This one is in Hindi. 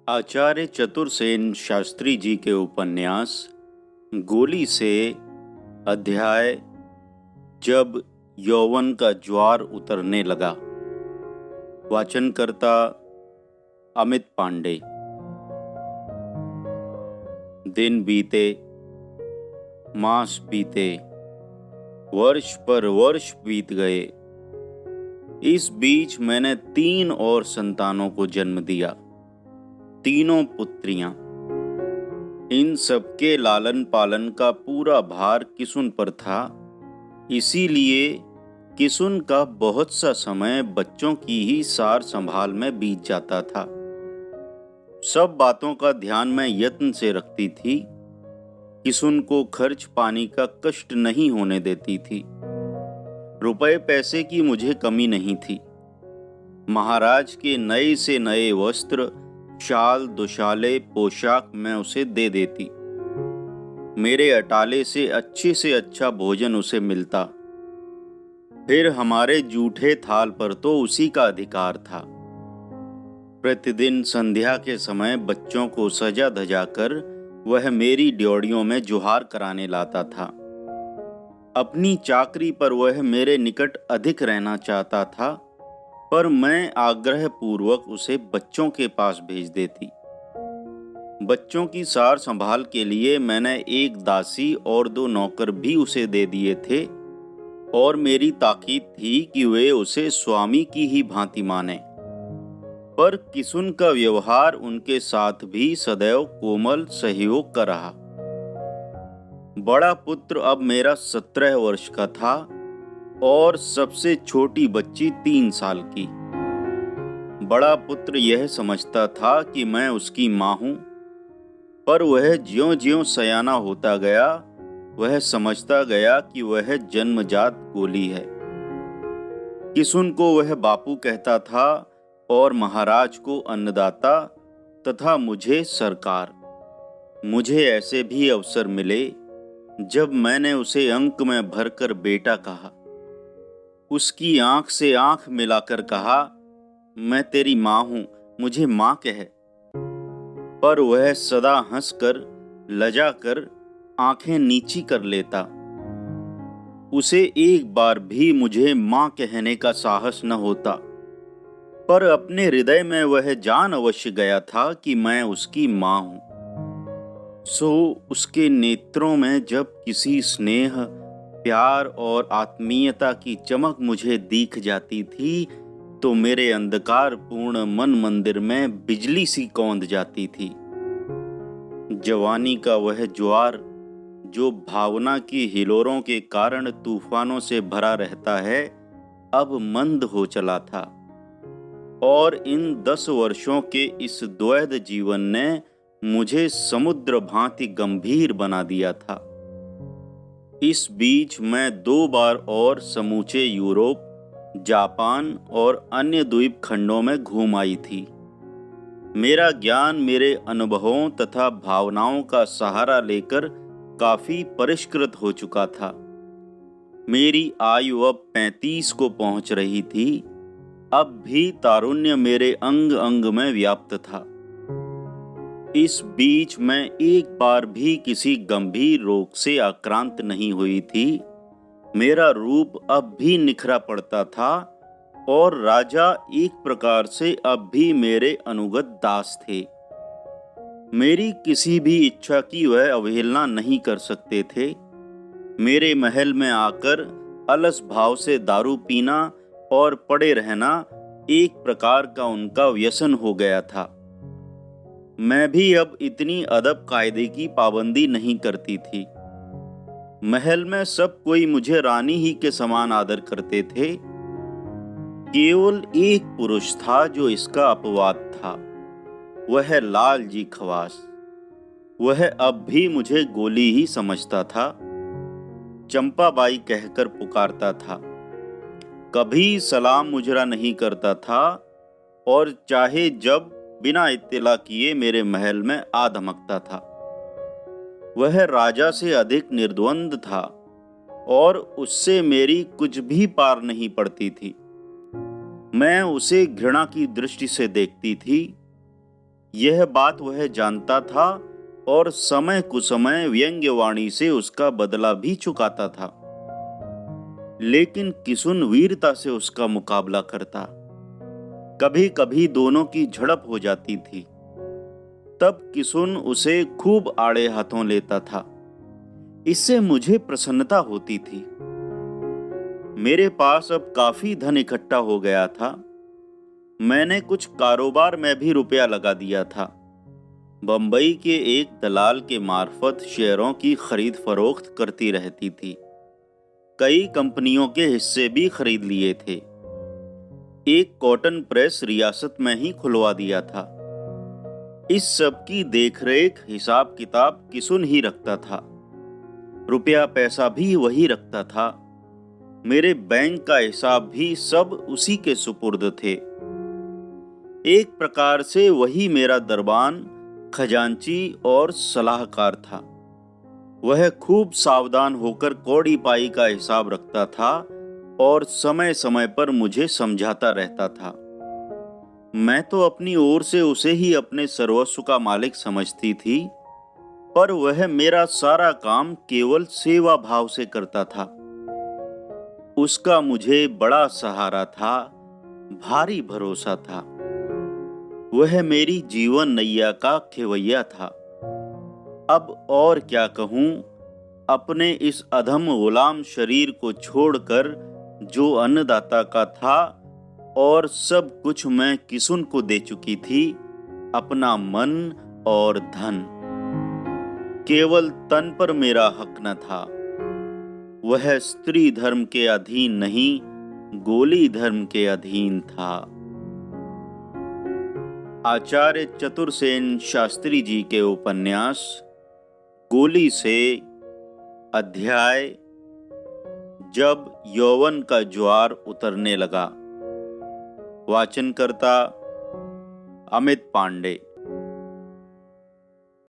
आचार्य चतुरसेन शास्त्री जी के उपन्यास गोली से अध्याय जब यौवन का ज्वार उतरने लगा। वाचनकर्ता अमित पांडे। दिन बीते, मास बीते, वर्ष पर वर्ष बीत गए। इस बीच मैंने 3 और संतानों को जन्म दिया, तीनों पुत्रियां। इन सबके लालन पालन का पूरा भार किसुन पर था, इसीलिए किसुन का बहुत सा समय बच्चों की ही सार संभाल में बीत जाता था। सब बातों का ध्यान मैं यत्न से रखती थी। किसुन को खर्च पानी का कष्ट नहीं होने देती थी। रुपए पैसे की मुझे कमी नहीं थी। महाराज के नए से नए वस्त्र, शाल, दुशाले, पोशाक मैं उसे दे देती। मेरे अटाले से अच्छा भोजन उसे मिलता। फिर हमारे जूठे थाल पर तो उसी का अधिकार था। प्रतिदिन संध्या के समय बच्चों को सजा धजा कर वह मेरी ड्योढ़ियों में जुहार कराने लाता था। अपनी चाकरी पर वह मेरे निकट अधिक रहना चाहता था, पर मैं आग्रह पूर्वक उसे बच्चों के पास भेज देती। बच्चों की सार संभाल के लिए मैंने एक दासी और 2 नौकर भी उसे दे दिए थे, और मेरी ताकीद थी कि वे उसे स्वामी की ही भांति माने। पर किसुन का व्यवहार उनके साथ भी सदैव कोमल सहयोग का रहा। बड़ा पुत्र अब मेरा 17 वर्ष का था और सबसे छोटी बच्ची 3 साल की। बड़ा पुत्र यह समझता था कि मैं उसकी माँ हूं, पर वह ज्यों-ज्यों सयाना होता गया, वह समझता गया कि वह जन्मजात गोली है। किसुन को वह बापू कहता था और महाराज को अन्नदाता तथा मुझे सरकार। मुझे ऐसे भी अवसर मिले जब मैंने उसे अंक में भरकर बेटा कहा। उसकी आंख से आंख मिलाकर कहा, मैं तेरी माँ हूं, मुझे माँ कह। पर वह सदा हंसकर, लजाकर आंखें नीची कर लेता। उसे एक बार भी मुझे माँ कहने का साहस न होता, पर अपने हृदय में वह जान अवश्य गया था कि मैं उसकी माँ हूं। सो उसके नेत्रों में जब किसी स्नेह, प्यार और आत्मीयता की चमक मुझे दिख जाती थी, तो मेरे अंधकार पूर्ण मन मंदिर में बिजली सी कौंध जाती थी। जवानी का वह ज्वार जो भावना की हिलोरों के कारण तूफानों से भरा रहता है, अब मंद हो चला था, और इन 10 वर्षों के इस द्वैध जीवन ने मुझे समुद्र भांति गंभीर बना दिया था। इस बीच मैं 2 बार और समूचे यूरोप, जापान और अन्य द्वीप खंडों में घूम आई थी। मेरा ज्ञान मेरे अनुभवों तथा भावनाओं का सहारा लेकर काफी परिष्कृत हो चुका था। मेरी आयु अब 35 को पहुंच रही थी। अब भी तारुण्य मेरे अंग अंग में व्याप्त था। इस बीच मैं एक बार भी किसी गंभीर रोग से आक्रांत नहीं हुई थी। मेरा रूप अब भी निखरा पड़ता था, और राजा एक प्रकार से अब भी मेरे अनुगत दास थे। मेरी किसी भी इच्छा की वह अवहेलना नहीं कर सकते थे। मेरे महल में आकर अलस भाव से दारू पीना और पड़े रहना एक प्रकार का उनका व्यसन हो गया था। मैं भी अब इतनी अदब कायदे की पाबंदी नहीं करती थी। महल में सब कोई मुझे रानी ही के समान आदर करते थे। केवल एक पुरुष था जो इसका अपवाद था, वह लाल जी खवास। वह अब भी मुझे गोली ही समझता था। चंपाबाई कहकर पुकारता था। कभी सलाम मुजरा नहीं करता था, और चाहे जब बिना इत्तला किए मेरे महल में आ धमकता था। वह राजा से अधिक निर्द्वंद था, और उससे मेरी कुछ भी पार नहीं पड़ती थी। मैं उसे घृणा की दृष्टि से देखती थी। यह बात वह जानता था और समय कुसमय व्यंग्यवाणी से उसका बदला भी चुकाता था। लेकिन किसुन वीरता से उसका मुकाबला करता। कभी कभी दोनों की झड़प हो जाती थी। तब किसुन उसे खूब आड़े हाथों लेता था। इससे मुझे प्रसन्नता होती थी। मेरे पास अब काफी धन इकट्ठा हो गया था। मैंने कुछ कारोबार में भी रुपया लगा दिया था। बंबई के एक दलाल के मार्फत शेयरों की खरीद फरोख्त करती रहती थी। कई कंपनियों के हिस्से भी खरीद लिए थे। एक कॉटन प्रेस रियासत में ही खुलवा दिया था। इस सब की देखरेख हिसाब किताब किसुन ही रखता था। रुपया पैसा भी वही रखता था। मेरे बैंक का हिसाब भी सब उसी के सुपुर्द थे। एक प्रकार से वही मेरा दरबान, खजांची और सलाहकार था। वह खूब सावधान होकर कौड़ी पाई का हिसाब रखता था और समय समय पर मुझे समझाता रहता था। मैं तो अपनी ओर से उसे ही अपने सर्वस्व का मालिक समझती थी, पर वह मेरा सारा काम केवल सेवा भाव से करता था। उसका मुझे बड़ा सहारा था, भारी भरोसा था। वह मेरी जीवन नैया का खेवैया था। अब और क्या कहूं, अपने इस अधम गुलाम शरीर को छोड़कर जो अन्नदाता का था और सब कुछ मैं किसुन को दे चुकी थी, अपना मन और धन। केवल तन पर मेरा हक न था। वह स्त्री धर्म के अधीन नहीं, गोली धर्म के अधीन था। आचार्य चतुरसेन शास्त्री जी के उपन्यास गोली से, अध्याय जब यौवन का ज्वार उतरने लगा। वाचनकर्ता अमित पांडे।